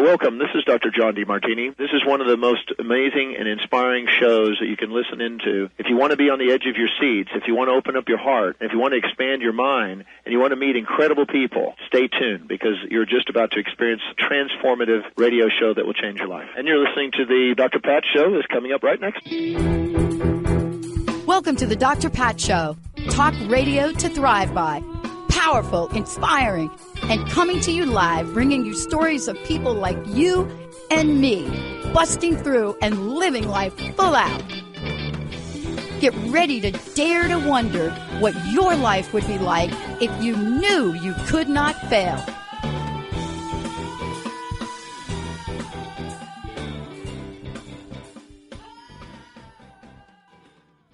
Welcome. This is Dr. John DeMartini. This is one of the most amazing and inspiring shows that you can listen into. If you want to be on the edge of your seats, if you want to open up your heart, if you want to expand your mind, and you want to meet incredible people, stay tuned because you're just about to experience a transformative radio show that will change your life. And you're listening to the Dr. Pat Show that's coming up right next. Welcome to the Dr. Pat Show. Talk radio to thrive by. Powerful, inspiring, and coming to you live, bringing you stories of people like you and me, busting through and living life full out. Get ready to dare to wonder what your life would be like if you knew you could not fail.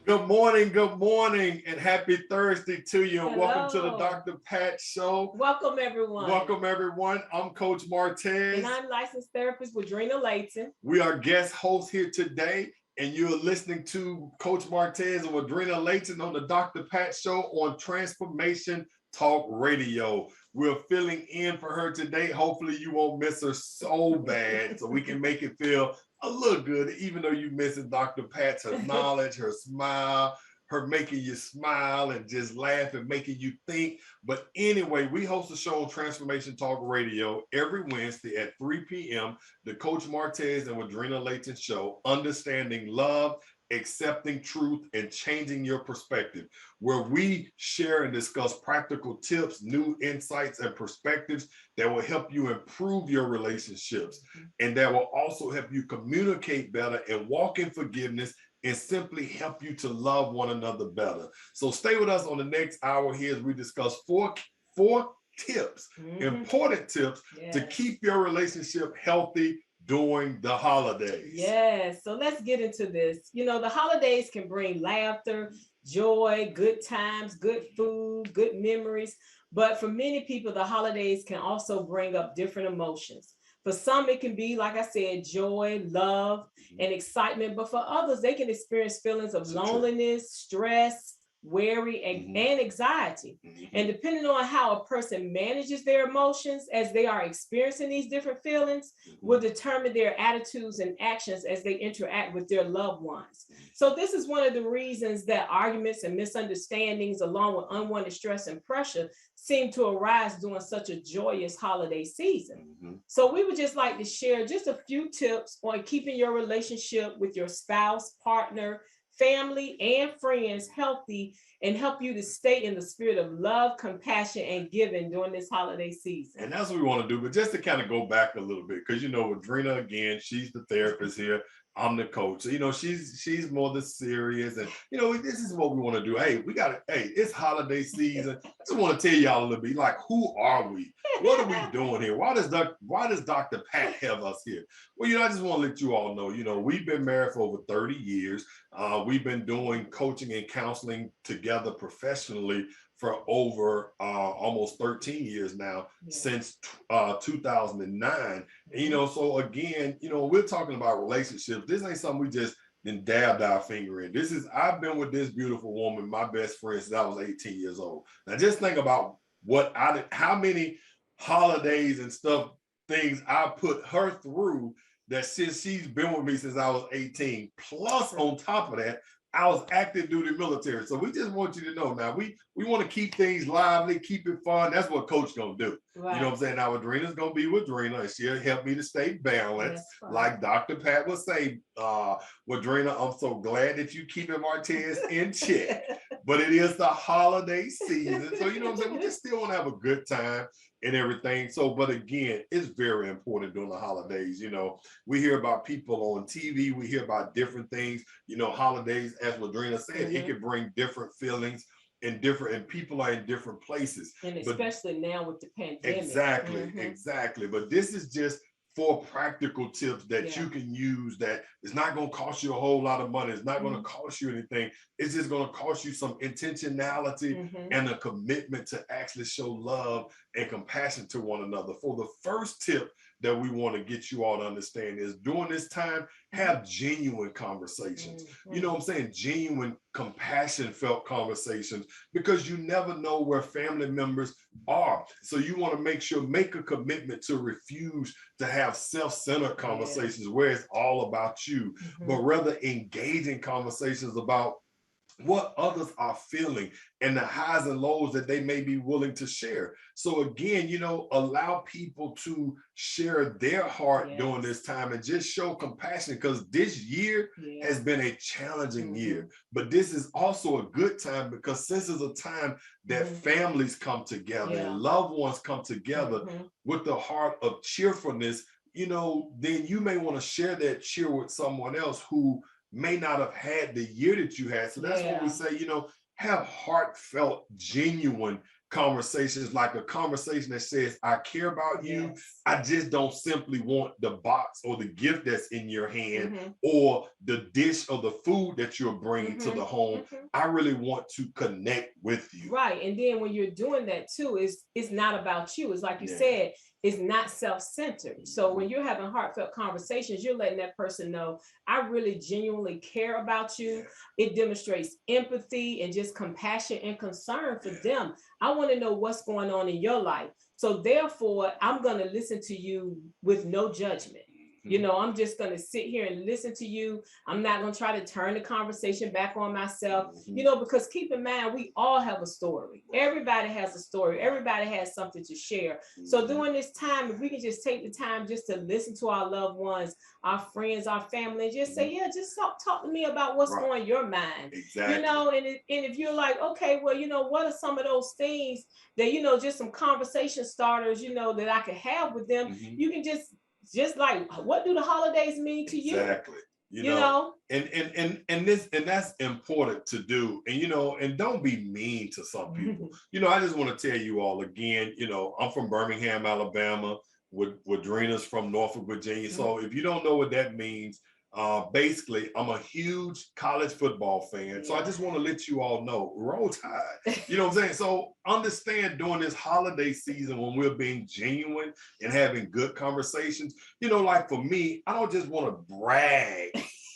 Good morning, and happy Thursday to you, and Hello. Welcome to the Dr. Pat Show. Welcome, everyone. I'm Coach Martez. And I'm licensed therapist Woodrina Layton. We are guest hosts here today, and you're listening to Coach Martez and Woodrina Layton on the Dr. Pat Show on Transformation Talk Radio. We're filling in for her today. Hopefully you won't miss her so bad, so we can make it feel a little good, even though you missing Dr. Pat's, her knowledge, her smile, her making you smile and just laugh and making you think. But anyway, we host a show on Transformation Talk Radio every Wednesday at 3 p.m. The Coach Martez and Woodrina Layton Show, Understanding Love, Accepting Truth, and Changing Your Perspective, where we share and discuss practical tips, new insights, and perspectives that will help you improve your relationships, and that will also help you communicate better and walk in forgiveness and simply help you to love one another better. So stay with us on the next hour here as we discuss four tips, important tips to keep your relationship healthy during the holidays. Yes, so let's get into this. You know, the holidays can bring laughter, joy, good times, good food, good memories. But for many people, the holidays can also bring up different emotions. For some, it can be, like I said, joy, love, and excitement. But for others, they can experience feelings of loneliness, stress, worry, and anxiety. And depending on how a person manages their emotions as they are experiencing these different feelings will determine their attitudes and actions as they interact with their loved ones. So this is one of the reasons that arguments and misunderstandings, along with unwanted stress and pressure, seem to arise during such a joyous holiday season. So we would just like to share just a few tips on keeping your relationship with your spouse, partner, family, and friends healthy, and help you to stay in the spirit of love, compassion, and giving during this holiday season. And that's what we want to do. But just to kind of go back a little bit, because, you know, Woodrina, again, she's the therapist here. I'm the coach. So, you know, she's more the serious, and, you know, this is what we want to do. Hey, it's holiday season. I just want to tell y'all a little bit, like, who are we? What are we doing here? Why does Dr. Pat have us here? Well, you know, I just want to let you all know, you know, we've been married for over 30 years. We've been doing coaching and counseling together professionally for over almost 13 years now, since 2009. And, you know, so again, you know, we're talking about relationships. This ain't something we just then dabbed our finger in. I've been with this beautiful woman, my best friend, since I was 18 years old. Now just think about how many holidays and things I put her through, that since she's been with me since I was 18, plus on top of that, I was active duty military. So we just want you to know now, we want to keep things lively, keep it fun. That's what Coach gonna do. Right. You know what I'm saying? Now Woodrina's gonna be Woodrina, and she'll help me to stay balanced. Like Dr. Pat would say, Woodrina, I'm so glad that you keeping Martez in check. But it is the holiday season. So, you know what I'm saying? We just still want to have a good time and everything. So, but again, it's very important during the holidays. You know, we hear about people on TV, we hear about different things, you know, holidays, as Woodrina said, it can bring different feelings and people are in different places. And especially now with the pandemic. Exactly. But this is just 4 practical tips that you can use, that it's not going to cost you a whole lot of money. It's not going to cost you anything. It's just going to cost you some intentionality and a commitment to actually show love and compassion to one another. For the first tip that we want to get you all to understand is during this time, have genuine conversations. You know what I'm saying? Genuine, compassion felt conversations, because you never know where family members are. So you want to make sure, make a commitment to refuse to have self-centered conversations where it's all about you, but rather engaging conversations about what others are feeling and the highs and lows that they may be willing to share. So again, you know, allow people to share their heart during this time and just show compassion, because this year has been a challenging year. But this is also a good time, because this is a time that families come together and loved ones come together with the heart of cheerfulness. You know, then you may want to share that cheer with someone else who may not have had the year that you had. So that's what we say, you know, have heartfelt, genuine conversations, like a conversation that says, I care about you. I just don't simply want the box or the gift that's in your hand or the dish or the food that you're bringing to the home. I really want to connect with you. Right. And then when you're doing that too, it's not about you. It's like you said, it's not self-centered. So when you're having heartfelt conversations, you're letting that person know, I really genuinely care about you. It demonstrates empathy and just compassion and concern for them. I want to know what's going on in your life. So therefore, I'm going to listen to you with no judgment. You know, I'm just going to sit here and listen to you. I'm not going to try to turn the conversation back on myself, you know, because keep in mind, we all have a story. Everybody has a story. Everybody has something to share. So during this time, if we can just take the time just to listen to our loved ones, our friends, our family, and just say, just talk to me about what's on your mind. You know, and if you're like, okay, well, you know, what are some of those things that, you know, just some conversation starters, you know, that I could have with them. You can just like, what do the holidays mean to you? Exactly. You know, and that's important to do. And, you know, and don't be mean to some people. You know, I just want to tell you all again, you know, I'm from Birmingham, Alabama. Woodrina's from Norfolk, Virginia. So if you don't know what that means, basically, I'm a huge college football fan. So I just want to let you all know, roll tide. You know what I'm saying? So understand during this holiday season when we're being genuine and having good conversations, you know, like for me, I don't just want to brag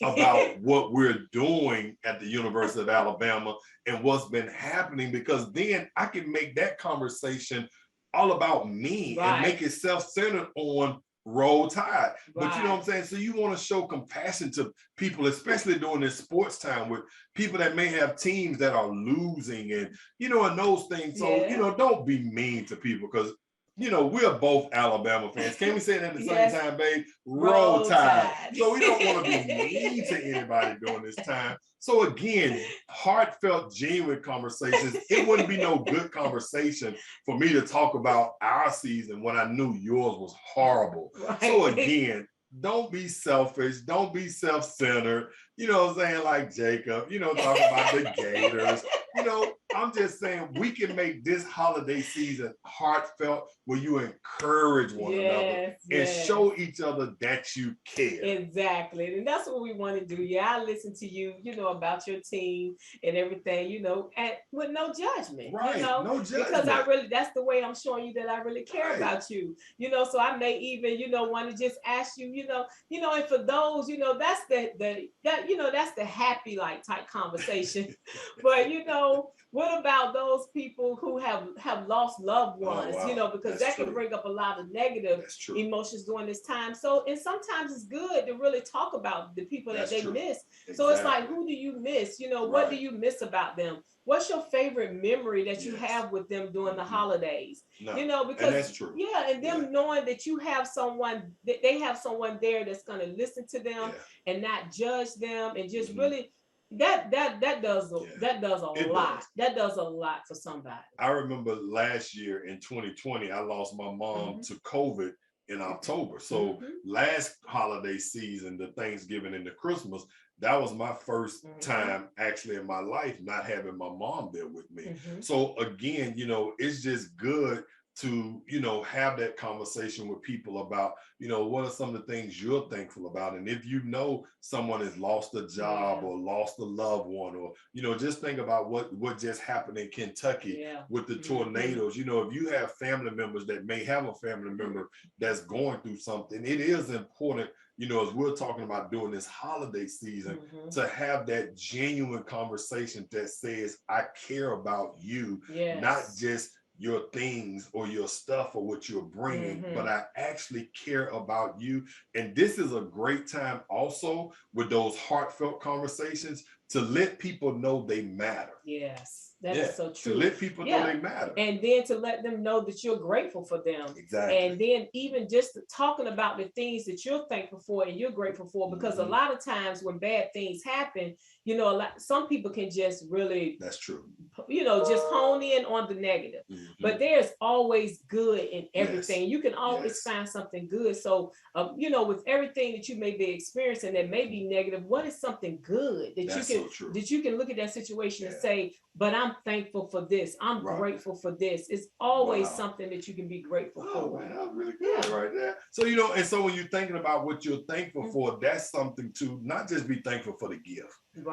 about what we're doing at the University of Alabama and what's been happening, because then I can make that conversation all about me and make it self-centered on roll tide. But you know what I'm saying? So you want to show compassion to people, especially during this sports time with people that may have teams that are losing and, you know, and those things. So, you know, don't be mean to people, because, you know, we're both Alabama fans. Can we say that at the same time, babe? Roll tide. So we don't want to be mean to anybody during this time. So again, heartfelt, genuine conversations. It wouldn't be no good conversation for me to talk about our season when I knew yours was horrible. So again, don't be selfish. Don't be self-centered. You know what I'm saying? Like Jacob, you know, talk about the Gators. You know, I'm just saying we can make this holiday season heartfelt, where you encourage one another and show each other that you care. Exactly. And that's what we want to do. Yeah, I listen to you, you know, about your team and everything, you know, and with no judgment. You know, no judgment. Because that's the way I'm showing you that I really care about you. You know, so I may even, you know, want to just ask you, you know, and for those, you know, that's that's the happy like type conversation. But you know, what about those people who have lost loved ones? You know, because that can bring up a lot of negative emotions during this time. So, and sometimes it's good to really talk about the people that they miss. So it's like, who do you miss? You know, what do you miss about them? What's your favorite memory that you have with them during the holidays? You know, because that's true. And them knowing that you have someone, that they have someone there that's going to listen to them and not judge them, and just really that does a lot. That does a lot for somebody. I remember last year in 2020, I lost my mom to COVID in October. So last holiday season, the Thanksgiving and the Christmas, that was my first time actually in my life not having my mom there with me. So again, you know, it's just good to, you know, have that conversation with people about, you know, what are some of the things you're thankful about. And if you know someone has lost a job or lost a loved one, or, you know, just think about what just happened in Kentucky with the tornadoes. You know, if you have family members that may have a family member that's going through something, it is important, you know, as we're talking about during this holiday season, to have that genuine conversation that says, I care about you, not just your things or your stuff or what you're bringing, but I actually care about you. And this is a great time also with those heartfelt conversations to let people know they matter. Yes, that is so true. To let people know they matter. And then to let them know that you're grateful for them. Exactly. And then even just talking about the things that you're thankful for and you're grateful for, because a lot of times when bad things happen, you know, some people can just really, that's true, you know, just hone in on the negative. But there's always good in everything. You can always find something good. So, you know, with everything that you may be experiencing that may be negative, what is something good that you can look at that situation and say, but I'm thankful for this. I'm grateful for this. It's always something that you can be grateful for. Man, that was really good right there. So, you know, and so when you're thinking about what you're thankful for, that's something to not just be thankful for the gift.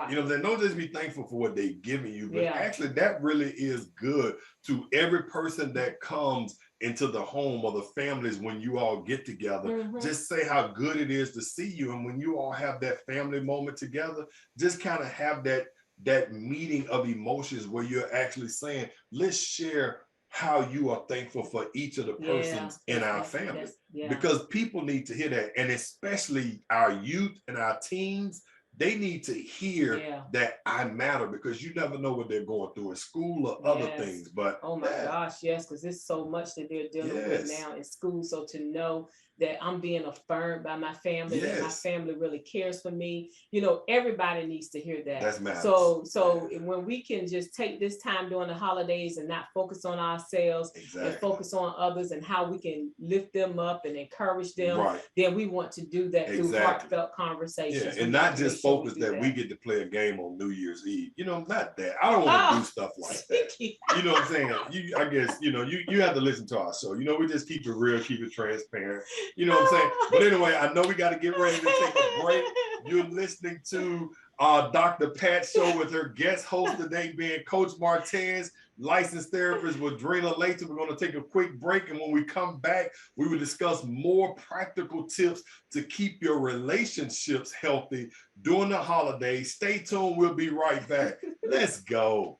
You know, they don't just be thankful for what they've given you, but actually that really is good to every person that comes into the home or the families when you all get together. Just say how good it is to see you. And when you all have that family moment together, just kind of have that meeting of emotions where you're actually saying, let's share how you are thankful for each of the persons in our family. Because people need to hear that. And especially our youth and our teens, they need to hear that I matter, because you never know what they're going through in school or other things. But oh my gosh, yes, because there's so much that they're dealing with now in school. So to know that I'm being affirmed by my family, that my family really cares for me, you know, everybody needs to hear that. That's matters. So when we can just take this time during the holidays and not focus on ourselves and focus on others and how we can lift them up and encourage them, then we want to do that through heartfelt conversations. And not just focus that we get to play a game on New Year's Eve. You know, not that. I don't want to do stuff like that. You know what I'm saying? I guess, you know, you have to listen to our show. You know, we just keep it real, keep it transparent. You know what I'm saying? But anyway, I know we got to get ready to take a break. You're listening to Dr. Pat Show with her guest host today being Coach Martez, licensed therapist Woodrina Layton. We're going to take a quick break, and when we come back, we will discuss more practical tips to keep your relationships healthy during the holidays. Stay tuned. We'll be right back. Let's go.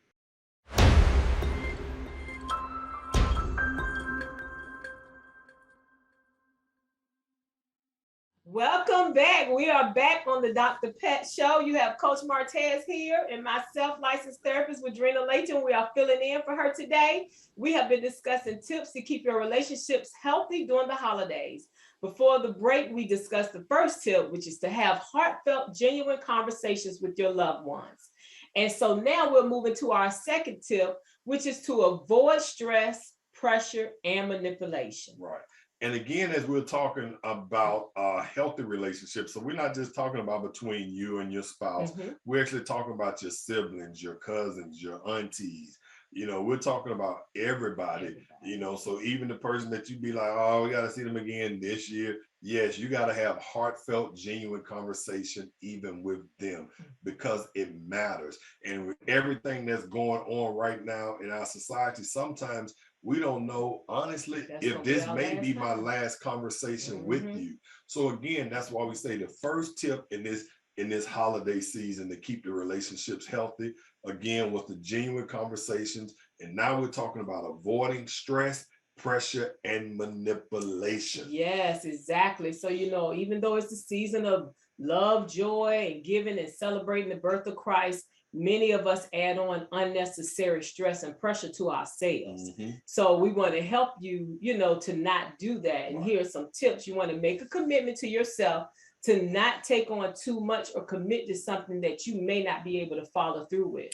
Welcome back. We are back on the Dr. Pat Show. You have Coach Martez here and myself, licensed therapist Woodrina Layton. We are filling in for her today. We have been discussing tips to keep your relationships healthy during the holidays. Before the break, we discussed the first tip, which is to have heartfelt, genuine conversations with your loved ones. And so now we're moving to our second tip, which is to avoid stress, pressure, and manipulation. Right. And again, as we're talking about healthy relationships, so we're not just talking about between you and your spouse. We're actually talking about your siblings, your cousins, your aunties. You know, we're talking about everybody, you know, so even the person that you be like, oh, we got to see them again this year. Yes, you got to have heartfelt, genuine conversation even with them, because it matters. And with everything that's going on right now in our society, sometimes we don't know, honestly, if this may be my last conversation with you. So again, that's why we say the first tip in this holiday season to keep the relationships healthy, again, was the genuine conversations. And now we're talking about avoiding stress, pressure, and manipulation. Yes, exactly. So, you know, even though it's the season of love, joy, and giving and celebrating the birth of Christ, many of us add on unnecessary stress and pressure to ourselves. So we want to help you, you know, to not do that. And here are some tips. You want to make a commitment to yourself to not take on too much or commit to something that you may not be able to follow through with,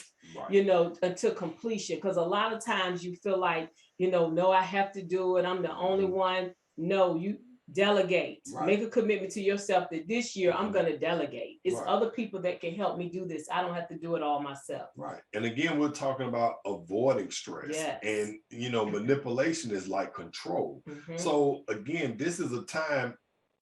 you know, until completion. Because a lot of times you feel like, you know, no, I have to do it. I'm the only one. No, delegate. Right. Make a commitment to yourself that this year I'm going to delegate. It's Right. other people that can help me do this. I don't have to do it all myself. Right. And again, we're talking about avoiding stress. Yes. And, you know, manipulation is like control. So again, this is a time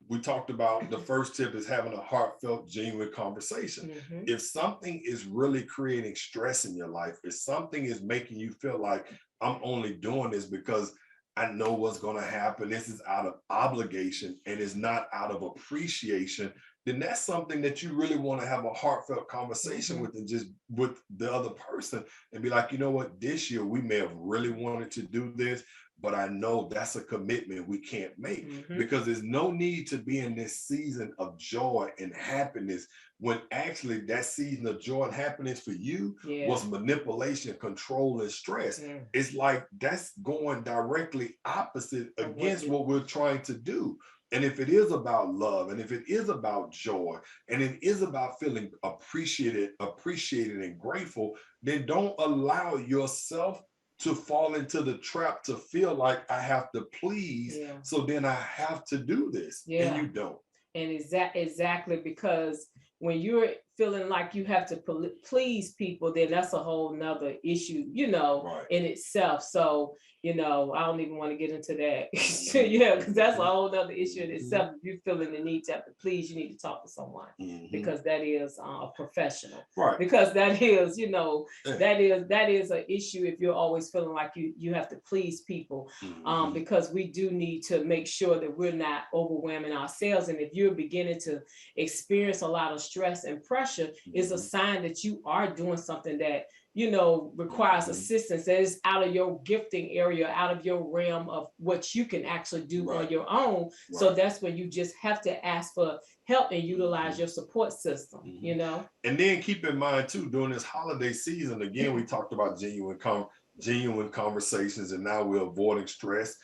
we talked about. The first tip is having a heartfelt, genuine conversation. If something is really creating stress in your life, if something is making you feel like I'm only doing this because I know what's going to happen, this is out of obligation and is not out of appreciation, then that's something that you really want to have a heartfelt conversation with, and just with the other person, and be like, you know what, this year we may have really wanted to do this, but I know that's a commitment we can't make, because there's no need to be in this season of joy and happiness when actually that season of joy and happiness for you was manipulation, control, and stress. It's like that's going directly opposite against what we're trying to do. And if it is about love, and if it is about joy, and it is about feeling appreciated and grateful, then don't allow yourself to fall into the trap to feel like I have to please, so then I have to do this, and you don't. And exactly, because when you're feeling like you have to please people, then that's a whole nother issue, you know, in itself. So, you know, I don't even want to get into that. Because that's a whole nother issue in itself. If you're feeling the need to have to please, you need to talk to someone, because that is a professional. Because that is, you know, that is an issue if you're always feeling like you have to please people, because we do need to make sure that we're not overwhelming ourselves. And if you're beginning to experience a lot of stress and pressure, is a sign that you are doing something that, you know, requires assistance, that is out of your gifting area, out of your realm of what you can actually do on your own. So that's when you just have to ask for help and utilize your support system, you know. And then keep in mind too, during this holiday season, again, we talked about genuine conversations, and now we're avoiding stress,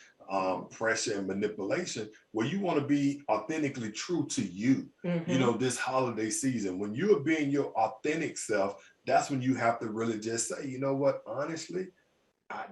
pressure, and manipulation, where you want to be authentically true to you. You know, this holiday season, when you are being your authentic self, that's when you have to really just say, you know what, honestly,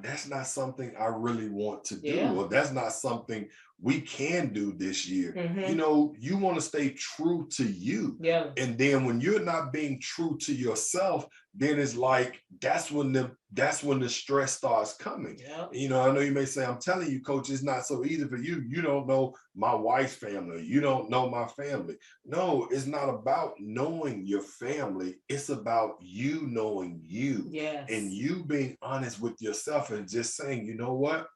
that's not something I really want to do, or that's not something we can do this year. You know, you want to stay true to you. And then when you're not being true to yourself, then it's like that's when the stress starts coming. You know, I know you may say, I'm telling you, Coach, it's not so easy for you. You don't know my wife's family. You don't know my family. No, it's not about knowing your family. It's about you knowing you. And you being honest with yourself and just saying, you know what,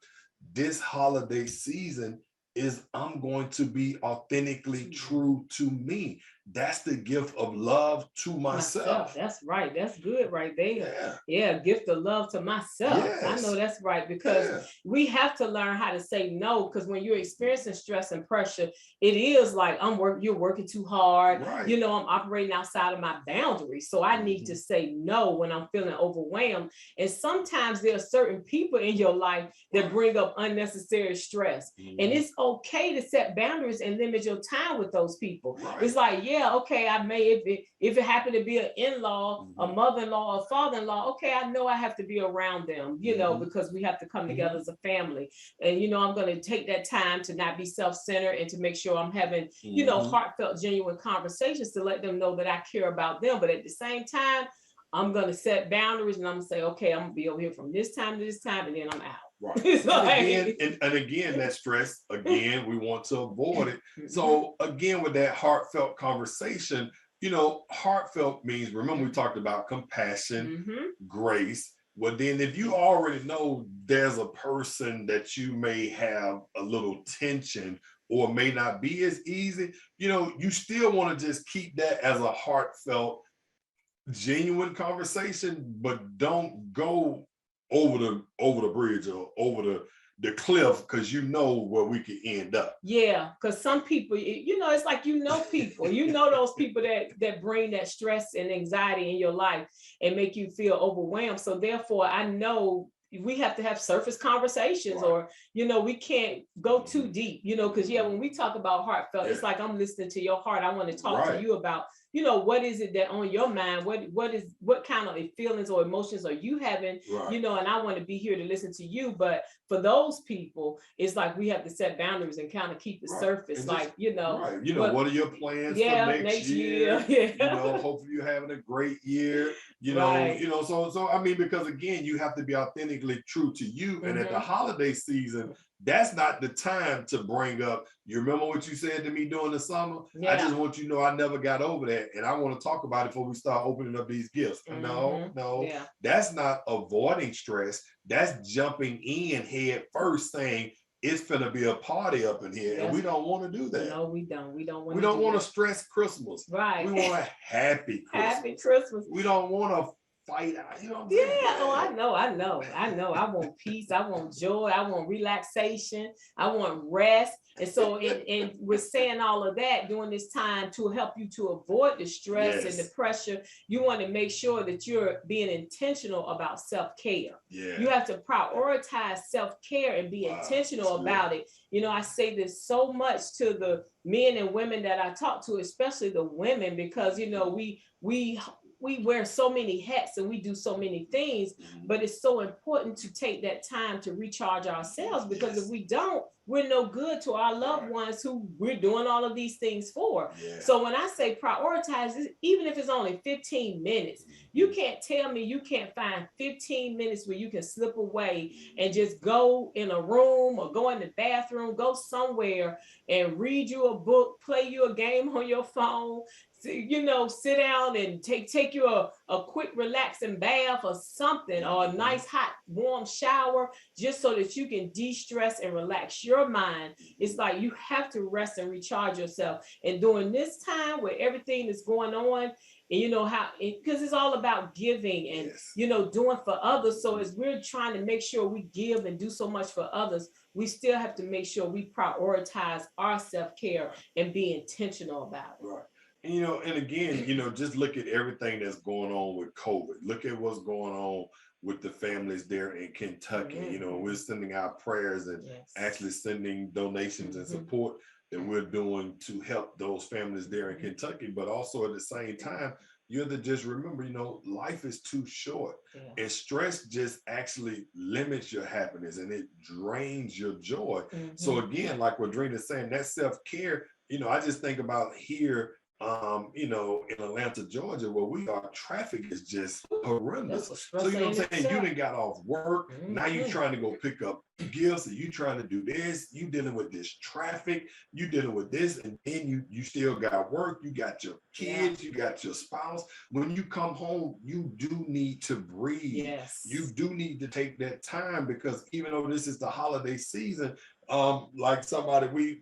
this holiday season is I'm going to be authentically true to me. That's the gift of love to myself. That's right. That's good right there. Gift of love to myself. I know that's right, because we have to learn how to say no, because when you're experiencing stress and pressure, it is like you're working too hard. You know, I'm operating outside of my boundaries. So I need to say no when I'm feeling overwhelmed. And sometimes there are certain people in your life that bring up unnecessary stress. And it's okay to set boundaries and limit your time with those people. It's like, okay, I may, if it happened to be an in-law, a mother-in-law, a father-in-law, okay, I know I have to be around them, you know, because we have to come together as a family. And, you know, I'm going to take that time to not be self-centered and to make sure I'm having, you know, heartfelt, genuine conversations to let them know that I care about them. But at the same time, I'm going to set boundaries, and I'm going to say, okay, I'm going to be over here from this time to this time, and then I'm out. And again, that stress, again, we want to avoid it. So again, with that heartfelt conversation, you know, heartfelt means, remember we talked about compassion, grace. Well, then if you already know there's a person that you may have a little tension or may not be as easy, you know, you still want to just keep that as a heartfelt, genuine conversation, but don't go over the bridge or over the cliff, because you know where we could end up. Because some people, you know, it's like, you know, people, you know, those people that bring that stress and anxiety in your life and make you feel overwhelmed. So therefore, I know we have to have surface conversations, or, you know, we can't go too deep, you know, because when we talk about heartfelt, it's like I'm listening to your heart. I want to talk to you about what is it that on your mind? What kind of feelings or emotions are you having? Right. And I want to be here to listen to you. But for those people, it's like we have to set boundaries and kind of keep the surface, right. What are your plans for next year? Yeah. Hopefully you're having a great year. Right. So I mean, because again, you have to be authentically true to you. And at the holiday season, that's not the time to bring up, you remember what you said to me during the summer? Yeah. I just want you to know I never got over that. And I want to talk about it before we start opening up these gifts. No, Yeah. that's not avoiding stress. That's jumping in head first saying, it's gonna be a party up in here, and we don't want to do that. No, we don't. We don't want. We don't want to stress Christmas. Right. We want a happy Christmas. Happy Christmas. We don't want to fight. Yeah. Oh, I know. I want peace. I want joy. I want relaxation. I want rest. And so, and we're saying all of that during this time to help you to avoid the stress and the pressure. You want to make sure that you're being intentional about self-care. Yeah. You have to prioritize self-care and be intentional about it. I say this so much to the men and women that I talk to, especially the women, because we wear so many hats and we do so many things, but it's so important to take that time to recharge ourselves, because if we don't, we're no good to our loved ones who we're doing all of these things for. Yeah. So when I say prioritize, even if it's only 15 minutes, you can't tell me you can't find 15 minutes where you can slip away and just go in a room or go in the bathroom, go somewhere and read you a book, play you a game on your phone, sit down and take you a quick relaxing bath or something, or a nice hot warm shower, just so that you can de-stress and relax your mind. It's like you have to rest and recharge yourself. And during this time where everything is going on, and because it's all about giving and doing for others. So as we're trying to make sure we give and do so much for others, we still have to make sure we prioritize our self-care and be intentional about it. Right. And again, just look at everything that's going on with COVID. Look at what's going on with the families there in Kentucky. We're sending out prayers and actually sending donations and support that we're doing to help those families there in Kentucky. But also at the same time, you have to just remember, life is too short, and stress just actually limits your happiness and it drains your joy. So again, like Woodrina's saying, that self-care, I just think about here, in Atlanta, Georgia, where we are, traffic is just horrendous. So you know what I'm saying? You done got off work. Now you're trying to go pick up gifts, and you trying to do this. You dealing with this traffic. You dealing with this, and then you still got work. You got your kids. You got your spouse. When you come home, you do need to breathe. Yes. You do need to take that time, because even though this is the holiday season, like somebody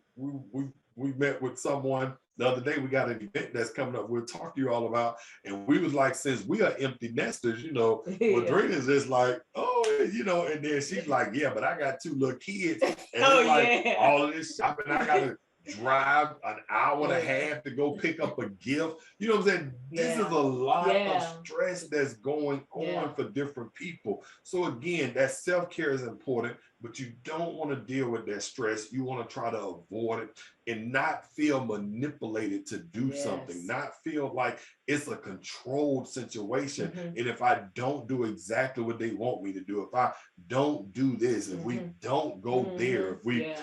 we met with someone the other day. We got an event that's coming up we'll talk to you all about, and we was like, since we are empty nesters, Woodrina's just like, and then she's like, yeah, but I got 2 little kids, and all of this shopping, I gotta drive an hour and a half to go pick up a gift. You know what I'm saying? This is a lot of stress that's going on for different people. So again, that self-care is important, but you don't want to deal with that stress. You want to try to avoid it and not feel manipulated to do something, not feel like it's a controlled situation. And if I don't do exactly what they want me to do, if I don't do this, if we don't go there, if we,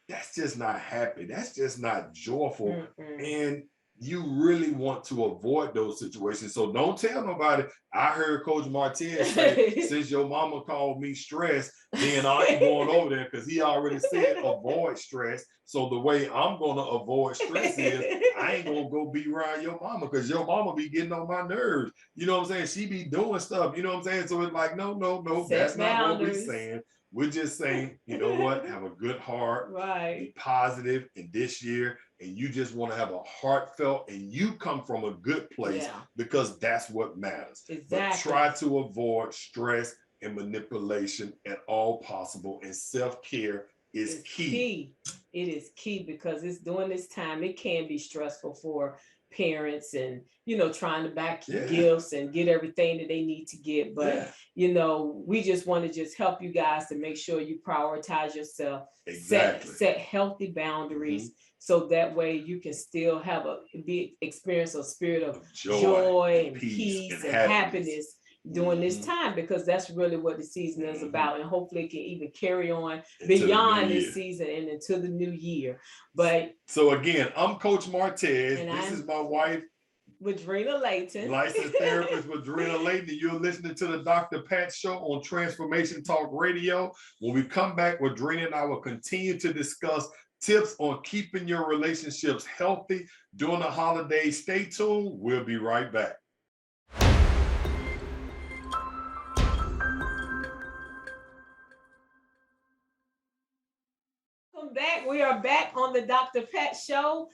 that's just not happy. That's just not joyful. And you really want to avoid those situations. So don't tell nobody, I heard Coach Martez say, since your mama called me stressed, then I ain't going over there, because he already said avoid stress. So the way I'm going to avoid stress is I ain't going to go be around your mama, because your mama be getting on my nerves. You know what I'm saying? She be doing stuff. You know what I'm saying? So it's like, no, that's not what we're saying. We're just saying, you know what? Have a good heart, be positive in this year, and you just want to have a heartfelt, and you come from a good place, because that's what matters. But try to avoid stress and manipulation at all possible, and self-care is key. It is key, because it's during this time, it can be stressful for parents, and trying to back gifts and get everything that they need to get, but we just want to just help you guys to make sure you prioritize yourself, set healthy boundaries, so that way you can still have experience a spirit of joy and peace and happiness during this time, because that's really what the season is about, and hopefully it can even carry on beyond this season and into the new year. But so again, I'm Coach Martez. This is my wife, Woodrina Layton, licensed therapist Woodrina Layton. You're listening to the Dr. Pat Show on Transformation Talk Radio. When we come back, Woodrina and I will continue to discuss tips on keeping your relationships healthy during the holidays. Stay tuned. We'll be right back. Welcome back. We are back on the Dr. Pat Show.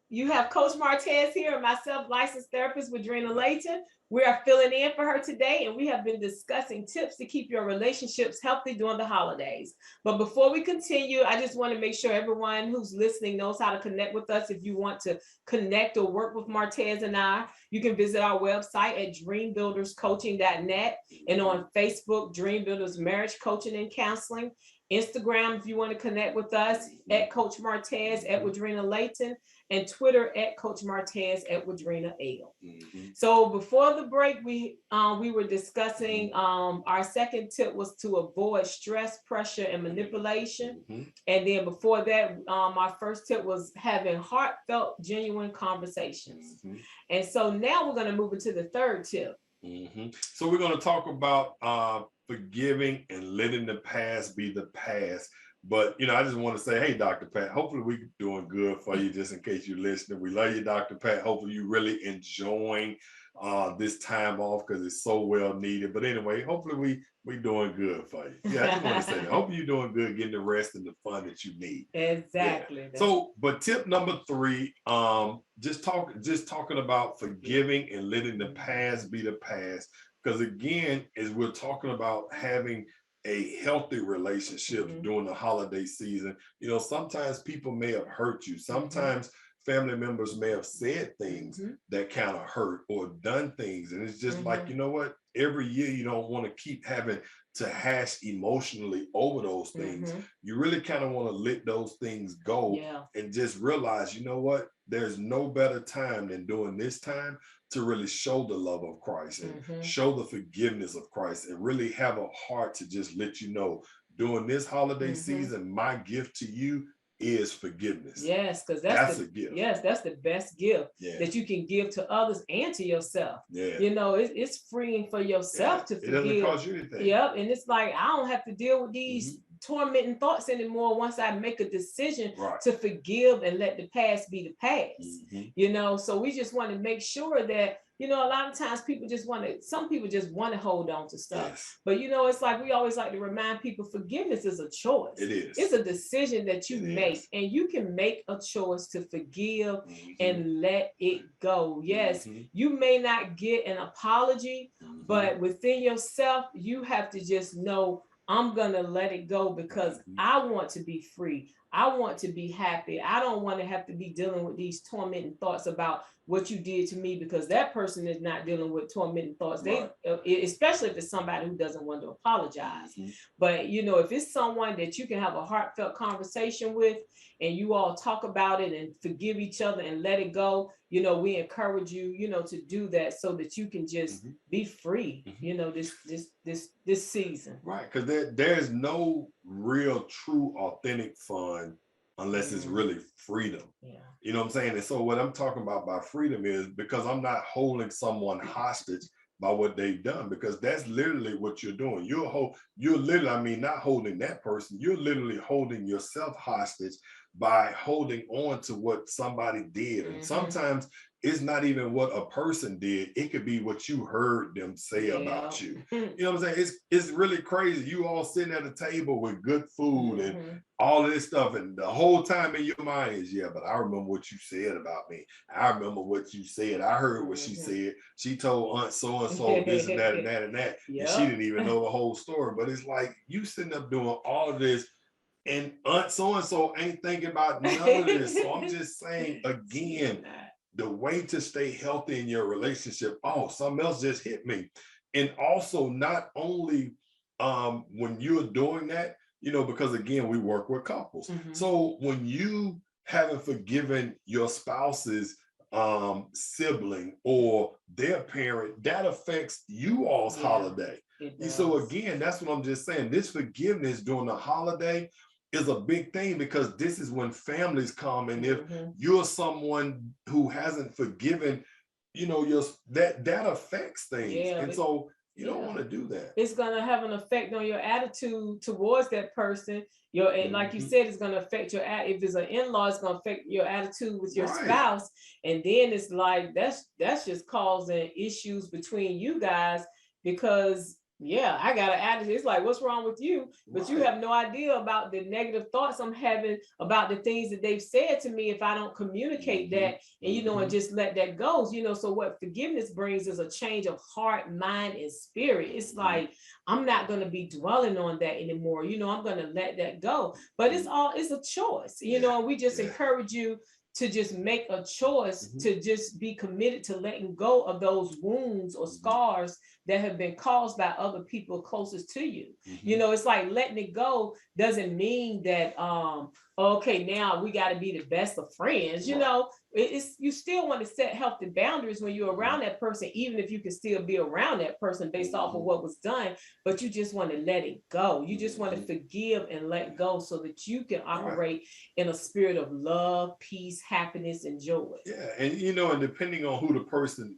You have Coach Martez here and myself, licensed therapist Woodrina Layton. We are filling in for her today, and we have been discussing tips to keep your relationships healthy during the holidays. But before we continue, I just want to make sure everyone who's listening knows how to connect with us. If you want to connect or work with Martez and I, you can visit our website at dreambuilderscoaching.net, and on Facebook, Dream Builders Marriage Coaching and Counseling. Instagram, if you want to connect with us, at Coach Martez, at Woodrina Layton, and Twitter at Coach Martez, at Woodrina L. So before the break, we were discussing our second tip was to avoid stress, pressure, and manipulation. And then before that, our first tip was having heartfelt, genuine conversations. And so now we're going to move into the third tip. So we're going to talk about forgiving and letting the past be the past. But, I just want to say, hey, Dr. Pat, hopefully we're doing good for you, just in case you're listening. We love you, Dr. Pat. Hopefully you're really enjoying this time off, because it's so well needed. But anyway, hopefully we're doing good for you. Yeah, I just want to say that. Hopefully you're doing good, getting the rest and the fun that you need. Exactly. Yeah. So, but tip number 3, just talking about forgiving and letting the past be the past. Because again, as we're talking about having a healthy relationship during the holiday season, sometimes people may have hurt you. Sometimes family members may have said things that kind of hurt, or done things. And it's just like, you know what? Every year you don't want to keep having to hash emotionally over those things. You really kind of want to let those things go and just realize, you know what? There's no better time than during this time to really show the love of Christ and show the forgiveness of Christ, and really have a heart to just let you know, during this holiday season, my gift to you is forgiveness. Yes, because that's a gift. Yes, that's the best gift that you can give to others and to yourself. It's freeing for yourself to forgive. It doesn't cost you anything. Yep, and it's like, I don't have to deal with these tormenting thoughts anymore once I make a decision to forgive and let the past be the past. So we just want to make sure that, a lot of times some people just want to hold on to stuff. But it's like, we always like to remind people, forgiveness is a choice. It is. It's a decision that you make, and you can make a choice to forgive and let it go. Yes, you may not get an apology, but within yourself, you have to just know, I'm going to let it go, because I want to be free. I want to be happy. I don't want to have to be dealing with these tormenting thoughts about what you did to me, because that person is not dealing with tormenting thoughts. Especially if it's somebody who doesn't want to apologize. But, if it's someone that you can have a heartfelt conversation with, and you all talk about it and forgive each other and let it go, we encourage you, to do that, so that you can just be free, this season. Right, because there's no real, true, authentic fun unless it's really freedom. You know what I'm saying? And so what I'm talking about by freedom is, because I'm not holding someone hostage by what they've done, because that's literally what you're doing. You're literally, not holding that person, you're literally holding yourself hostage by holding on to what somebody did. And sometimes it's not even what a person did. It could be what you heard them say about you. You know what I'm saying? It's really crazy. You all sitting at a table with good food and all of this stuff, and the whole time in your mind is, but I remember what you said about me. I remember what you said. I heard what she said. She told Aunt so-and-so this and that and that and that. And she didn't even know the whole story. But it's like, you sitting up doing all of this, and Aunt so-and-so ain't thinking about none of this. So I'm just saying, again, the way to stay healthy in your relationship, something else just hit me. And also, not only when you're doing that, because again, we work with couples. So when you haven't forgiven your spouse's sibling or their parent, that affects you all's holiday. And so again, that's what I'm just saying. This forgiveness during the holiday is a big thing, because this is when families come. And if you're someone who hasn't forgiven, that affects things. And so you don't want to do that. It's going to have an effect on your attitude towards that person. Like you said, it's going to affect your, if it's an in-law, it's going to affect your attitude with your spouse. And then it's like, that's just causing issues between you guys, because I got an attitude. It's like, what's wrong with you? But you have no idea about the negative thoughts I'm having about the things that they've said to me if I don't communicate that and, and just let that go. So what forgiveness brings is a change of heart, mind, and spirit. It's like, I'm not going to be dwelling on that anymore. I'm going to let that go. But it's a choice, and we just encourage you to just make a choice to just be committed to letting go of those wounds or scars that have been caused by other people closest to you. It's like letting it go doesn't mean that, okay, now we got to be the best of friends. It's you still want to set healthy boundaries when you're around that person, even if you can still be around that person based off of what was done, but you just want to let it go. You just want to forgive and let go so that you can operate in a spirit of love, peace, happiness, and joy. And and depending on who the person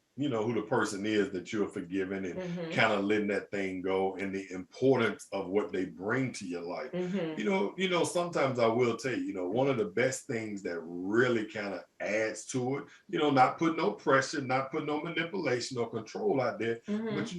is that you're forgiving, and kind of letting that thing go, and the importance of what they bring to your life. Sometimes I will tell you, one of the best things that really kind of adds to it, not put no pressure, not put no manipulation or control out there, but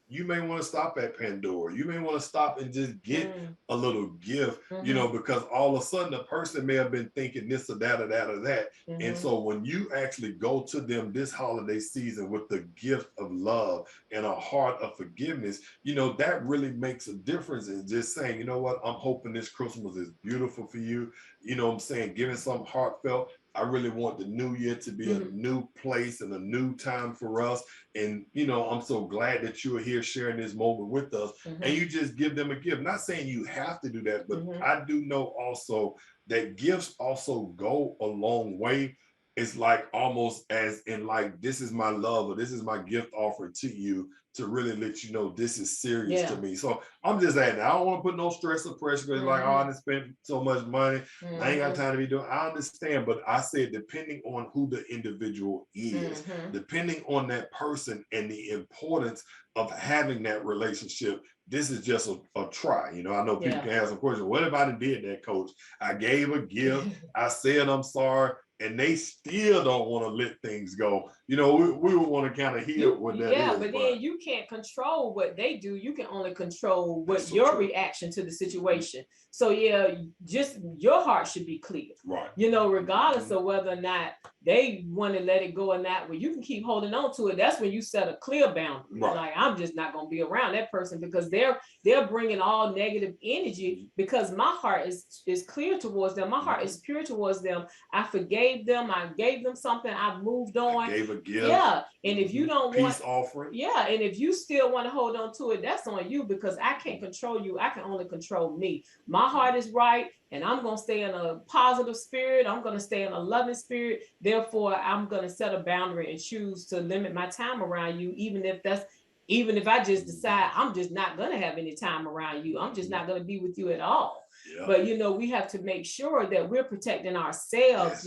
you may want to stop at Pandora. You may want to stop and just get a little gift, because all of a sudden the person may have been thinking this or that or that or that. And so when you actually go to them this holiday season with the gift of love and a heart of forgiveness, that really makes a difference in just saying, you know what, I'm hoping this Christmas is beautiful for you. I'm saying, giving some heartfelt. I really want the new year to be a new place and a new time for us. And, I'm so glad that you are here sharing this moment with us. And you just give them a gift. Not saying you have to do that, but I do know also that gifts also go a long way. It's like almost as in like, this is my love, or this is my gift offering to you, to really let you know this is serious to me. So I'm just saying, I don't want to put no stress or pressure, because like, I done spent so much money. I ain't got time to be doing. I understand, but I said, depending on who the individual is, depending on that person and the importance of having that relationship, this is just a try. I know people can ask some questions. What if I did that, Coach? I gave a gift. I said I'm sorry, and they still don't want to let things go. We would want to kind of hear what that is. But then you can't control what they do. You can only control what your reaction to the situation. So just your heart should be clear. Right. Regardless of whether or not they want to let it go or not, well, you can keep holding on to it. That's when you set a clear boundary. Like, I'm just not going to be around that person, because they're bringing all negative energy, because my heart is clear towards them. My heart is pure towards them. I forgave them. I gave them something. I moved on. I gave a gift. And if you don't peace offering. And if you still want to hold on to it, that's on you, because I can't control you. I can only control me. My heart is right, and I'm going to stay in a positive spirit. I'm going to stay in a loving spirit. Therefore, I'm going to set a boundary and choose to limit my time around you, even if I just decide I'm just not going to have any time around you. I'm just not going to be with you at all. But we have to make sure that we're protecting ourselves,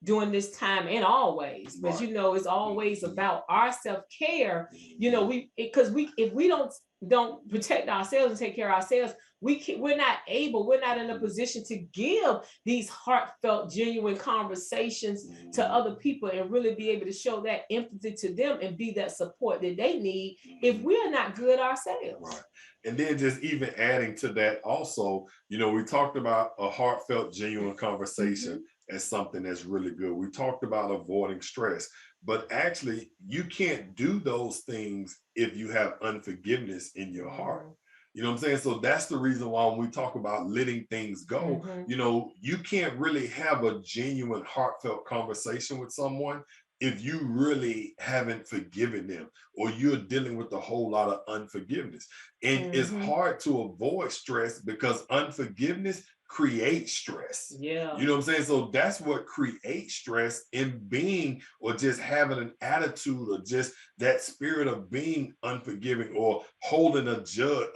during this time, and always. But it's always about our self-care. If we don't protect ourselves and take care of ourselves, we're not in a position to give these heartfelt, genuine conversations to other people, and really be able to show that empathy to them and be that support that they need if we're not good ourselves. Right. And then just even adding to that also, we talked about a heartfelt, genuine conversation as something that's really good. We talked about avoiding stress, but actually you can't do those things if you have unforgiveness in your heart. You know what I'm saying? So that's the reason why when we talk about letting things go, you can't really have a genuine, heartfelt conversation with someone if you really haven't forgiven them, or you're dealing with a whole lot of unforgiveness. And it's hard to avoid stress, because unforgiveness creates stress. Yeah. You know what I'm saying? So that's what creates stress in being, or just having an attitude, or just that spirit of being unforgiving, or holding a judge,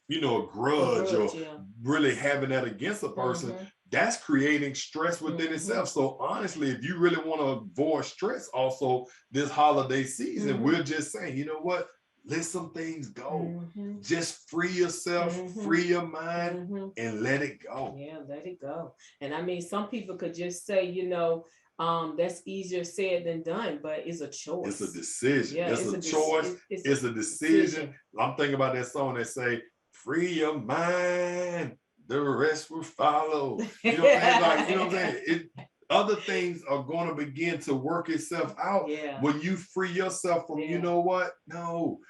you know, a grudge, or really having that against a person. That's creating stress within itself. So honestly, if you really want to avoid stress also this holiday season, we're just saying, you know what? Let some things go. Just free yourself, free your mind, and let it go. Yeah, let it go. And I mean, some people could just say, you know, that's easier said than done, but it's a choice. It's a decision. Yeah, it's a choice. It's a decision. I'm thinking about that song that say, free your mind, the rest will follow. You know what I'm saying? Like, you know what I'm saying? Other things are going to begin to work itself out when you free yourself from, you know what? No,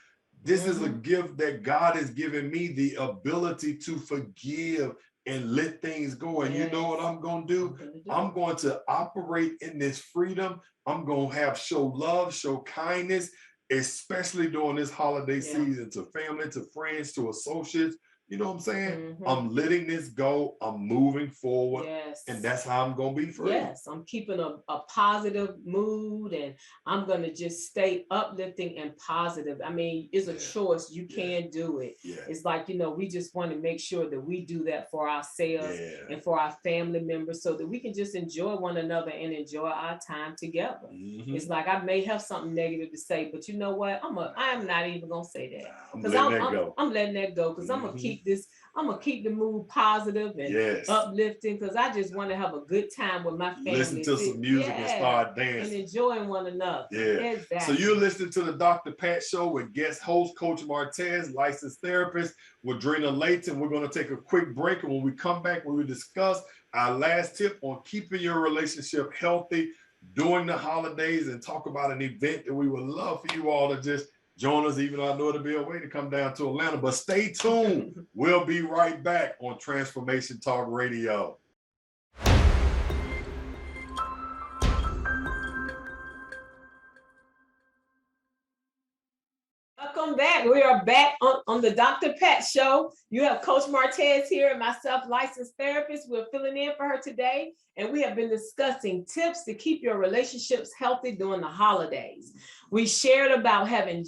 this is a gift that God has given me, the ability to forgive and let things go. And you know what I'm going to do? I'm going to operate in this freedom. I'm going to show love, show kindness, especially during this holiday season, to family, to friends, to associates. You know what I'm saying? I'm letting this go. I'm moving forward. And that's how I'm going to be free. I'm keeping a positive mood, and I'm going to just stay uplifting and positive. I mean, it's a choice. You can do it. It's like, you know, we just want to make sure that we do that for ourselves and for our family members, so that we can just enjoy one another and enjoy our time together. It's like, I may have something negative to say, but you know what? I'm not even going to say that. I'm letting that go because I'm going to keep keep the mood positive and uplifting, because I just want to have a good time with my family. Listen to some music and start dancing. And enjoying one another. Exactly. So you're listening to the Dr. Pat Show with guest host, Coach Martez, licensed therapist, Woodrina Layton. We're going to take a quick break, and when we come back, we will discuss our last tip on keeping your relationship healthy during the holidays, and talk about an event that we would love for you all to just join us, even though I know it'll be a way to come down to Atlanta. But stay tuned. We'll be right back on Transformation Talk Radio. Welcome back. We are back on the Dr. Pat Show. You have Coach Martez here and myself, licensed therapist. We're filling in for her today, and we have been discussing tips to keep your relationships healthy during the holidays. We shared about having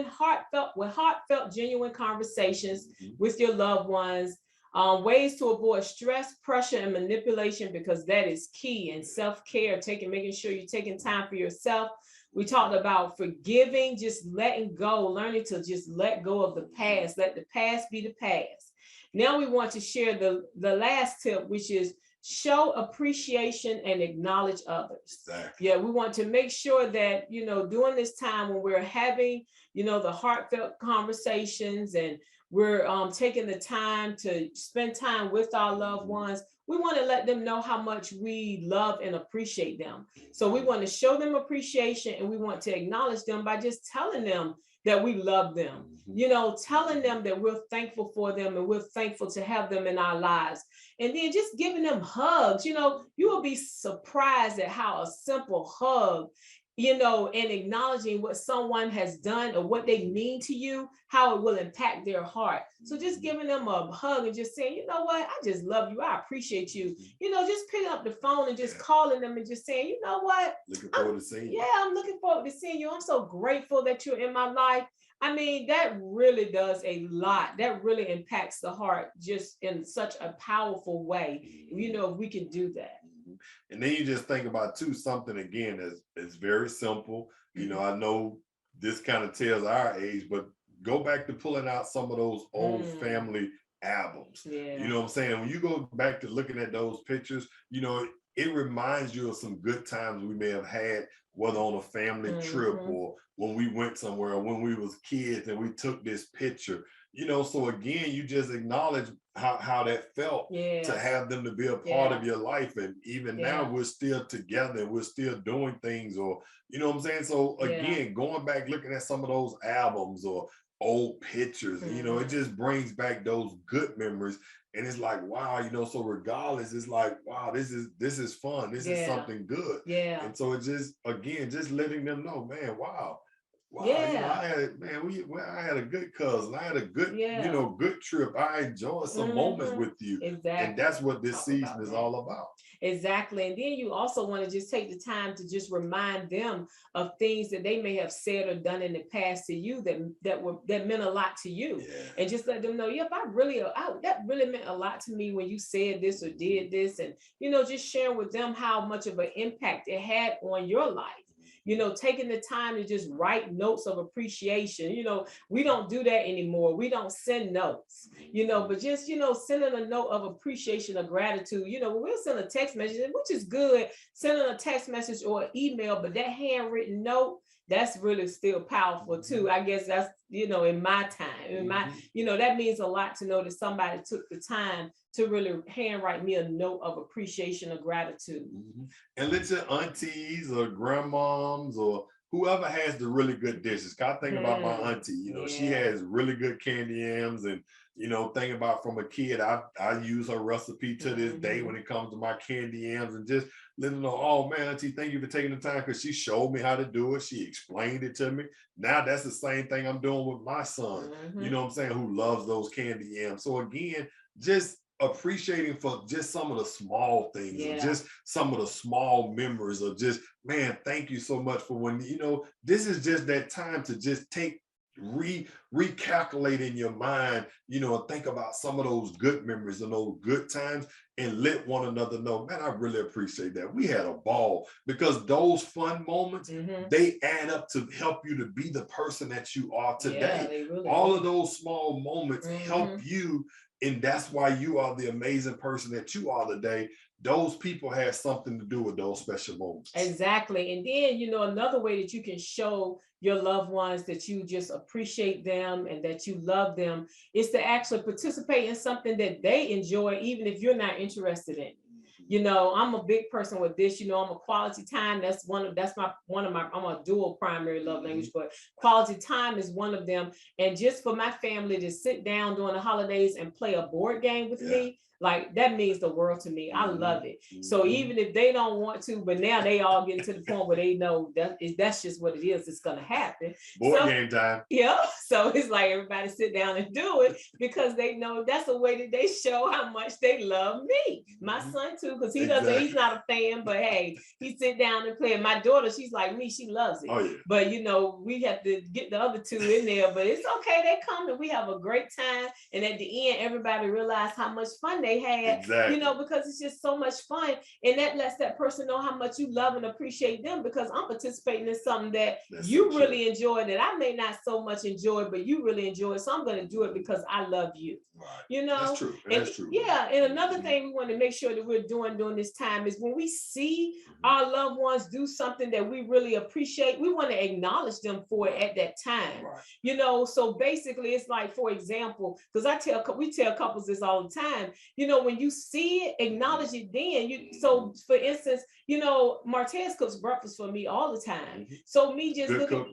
heartfelt, genuine conversations with your loved ones, ways to avoid stress, pressure, and manipulation, because that is key, and self-care, making sure you're taking time for yourself. We talked about forgiving, just letting go, learning to just let go of the past, let the past be the past. Now we want to share the last tip, which is show appreciation and acknowledge others. Exactly. Yeah, we want to make sure that, you know, during this time when we're having, you know, the heartfelt conversations, and we're taking the time to spend time with our loved ones, we want to let them know how much we love and appreciate them. So we want to show them appreciation, and we want to acknowledge them by just telling them that we love them, you know, telling them that we're thankful for them, and we're thankful to have them in our lives. And then just giving them hugs. You know, you will be surprised at how a simple hug, you know, and acknowledging what someone has done or what they mean to you, how it will impact their heart. So just giving them a hug and just saying, you know what, I just love you, I appreciate you. You know, just picking up the phone and just calling them and just saying, you know what, looking forward to seeing you. Yeah, I'm looking forward to seeing you. I'm so grateful that you're in my life. I mean, that really does a lot. That really impacts the heart just in such a powerful way. You know, if we can do that. And then you just think about too, something again is very simple. You know, I know this kind of tells our age, but go back to pulling out some of those old family albums. You know what I'm saying? When you go back to looking at those pictures, you know, it reminds you of some good times we may have had, whether on a family trip or when we went somewhere, or when we was kids and we took this picture. You know, so again, you just acknowledge how that felt to have them to be a part of your life. And even now we're still together, we're still doing things, or, you know what I'm saying? So again, going back, looking at some of those albums or old pictures, you know, it just brings back those good memories. And it's like, wow, you know, so regardless, it's like, wow, this is fun. This is something good. And so it just, again, just letting them know, man, wow, wow, Yeah. I had a good cousin. I had a good, Yeah. good trip. I enjoyed some moments with you. Exactly. And that's what this season is all about. Exactly. And then you also want to just take the time to just remind them of things that they may have said or done in the past to you that meant a lot to you. Yeah. And just let them know, yep, that really meant a lot to me when you said this or did this. And, just share with them how much of an impact it had on your life. Taking the time to just write notes of appreciation. We don't do that anymore. We don't send notes, but just, sending a note of appreciation or gratitude. We'll send a text message, which is good, sending a text message or an email, but that handwritten note, that's really still powerful too. I guess that's, in my time, that means a lot to know that somebody took the time to really handwrite me a note of appreciation or gratitude. And let your aunties or grandmoms or whoever has the really good dishes. I think about my auntie, she has really good candy yams, and thinking about from a kid, I use her recipe to this day when it comes to my candy yams, and just let them know, oh man, auntie, thank you for taking the time, because she showed me how to do it. She explained it to me. Now that's the same thing I'm doing with my son, you know what I'm saying, who loves those candy yams. So again, just appreciating for just some of the small things, or just some of the small memories, or just, man, thank you so much for when, this is just that time to just take, recalculate in your mind, and think about some of those good memories and those good times, and let one another know, man, I really appreciate that. We had a ball, because those fun moments, they add up to help you to be the person that you are today. All of those small moments help you. And that's why you are the amazing person that you are today. Those people have something to do with those special moments. Exactly. And then, another way that you can show your loved ones that you just appreciate them and that you love them is to actually participate in something that they enjoy, even if you're not interested in. I'm a big person with this, I'm a quality time. I'm a dual primary love language, but quality time is one of them. And just for my family to sit down during the holidays and play a board game with me, like, that means the world to me. I love it. So even if they don't want to, but now they all get to the point where they know that's just what it is. It's going to happen. Board game time. Yeah. So it's like everybody sit down and do it, because they know that's a way that they show how much they love me. My son too, because he's not a fan, but hey, he sit down and play. And my daughter, she's like me, she loves it. Oh, yeah. But we have to get the other two in there, but it's okay. They come and we have a great time. And at the end, everybody realize how much fun they had, because it's just so much fun. And that lets that person know how much you love and appreciate them, because I'm participating in something that you really enjoy, that I may not so much enjoy, but you really enjoy. So I'm going to do it because I love you. Right. That's true. That's true. Yeah. And another thing we want to make sure that we're doing during this time is when we see our loved ones do something that we really appreciate, we want to acknowledge them for it at that time. Right. So basically it's like, for example, because we tell couples this all the time, when you see it, acknowledge it then. So for instance, Martez cooks breakfast for me all the time. So me just looking,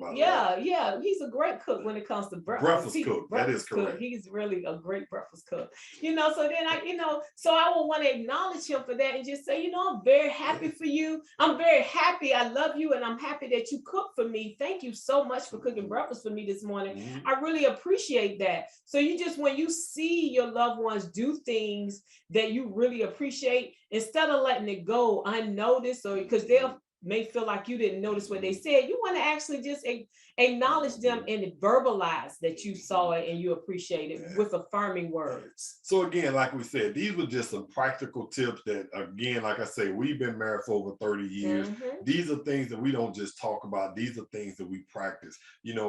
he's a great cook when it comes to breakfast. That is correct. He's really a great breakfast cook. So then I will want to acknowledge him for that and just say, I'm very happy for you. I'm very happy. I love you, and I'm happy that you cook for me. Thank you so much for cooking breakfast for me this morning. I really appreciate that. So when you see your loved ones do things that you really appreciate, instead of letting it go unnoticed, or because they may feel like you didn't notice what they said, you want to actually just acknowledge them and verbalize that you saw it and you appreciate it with affirming words. So again, like we said, these were just some practical tips that, again, like I say, we've been married for over 30 years. These are things that we don't just talk about. These are things that we practice,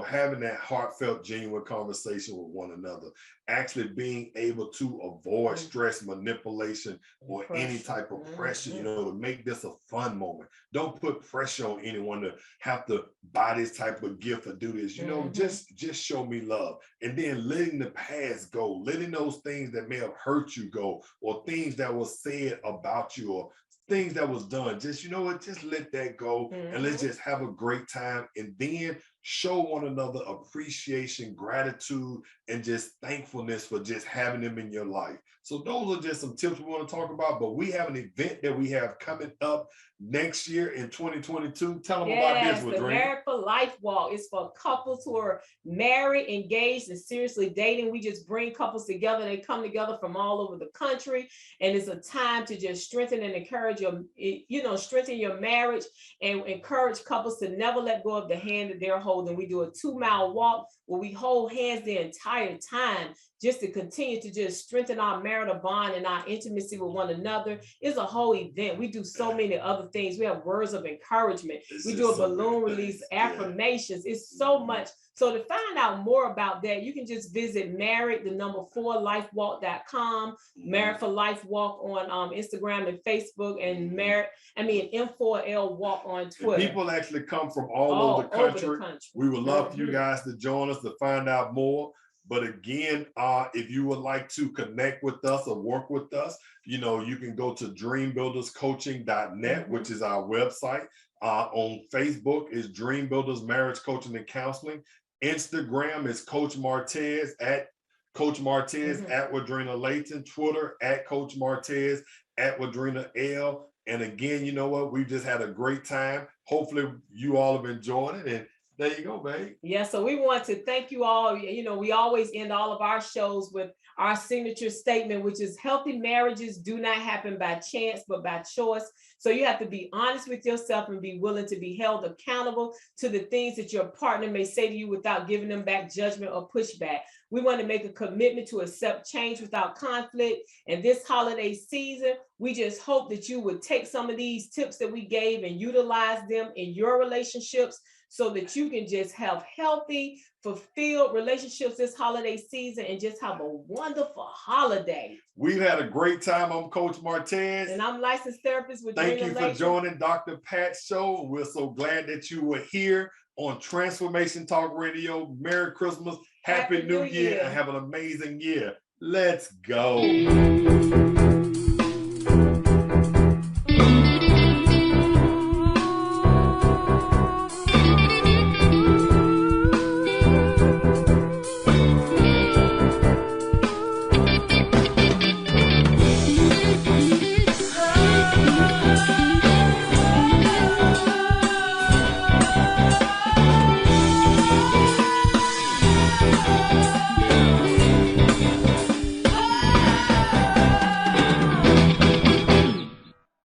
having that heartfelt, genuine conversation with one another, actually being able to avoid stress, manipulation, or any type of pressure, to make this a fun moment. Don't put pressure on anyone to have to buy this type of gift or do this, just show me love. And then letting the past go, letting those things that may have hurt you go, or things that was said about you, or things that was done, just, just let that go, and let's just have a great time. And then show one another appreciation, gratitude, and just thankfulness for just having them in your life. So those are just some tips we want to talk about, but we have an event that we have coming up next year in 2022. Tell them about this, The Woodrina. Married for Life Walk is for couples who are married, engaged, and seriously dating. We just bring couples together. They come together from all over the country, and it's a time to just strengthen and encourage strengthen your marriage and encourage couples to never let go of the hand that they're holding. We do a 2-mile walk where we hold hands the entire time, just to continue to just strengthen our marital bond and our intimacy with one another. It's a whole event. We do so many other things. We have words of encouragement. We do a balloon release, affirmations. It's so much. So to find out more about that, you can just visit married4lifewalk.com, Married for Life Walk on Instagram and Facebook, and M4L Walk on Twitter. People actually come from all over the country. We would love for you guys to join us to find out more. But again, if you would like to connect with us or work with us, you can go to dreambuilderscoaching.net, which is our website. On Facebook is Dream Builders Marriage Coaching and Counseling. Instagram is Coach Martez at Woodrina Layton. Twitter at Coach Martez at Woodrina L. And again, you know what? We've just had a great time. Hopefully you all have enjoyed it. And there you go, babe. Yeah, so we want to thank you all. We always end all of our shows with our signature statement, which is healthy marriages do not happen by chance, but by choice. So you have to be honest with yourself and be willing to be held accountable to the things that your partner may say to you without giving them back judgment or pushback. We want to make a commitment to accept change without conflict. And this holiday season, we just hope that you would take some of these tips that we gave and utilize them in your relationships, so that you can just have healthy, fulfilled relationships this holiday season and just have a wonderful holiday. We've had a great time. I'm Coach Martez. And I'm licensed therapist with Thank you Layton. for joining Dr. Pat's show. We're so glad that you were here on Transformation Talk Radio. Merry Christmas, Happy New Year, and have an amazing year. Let's go.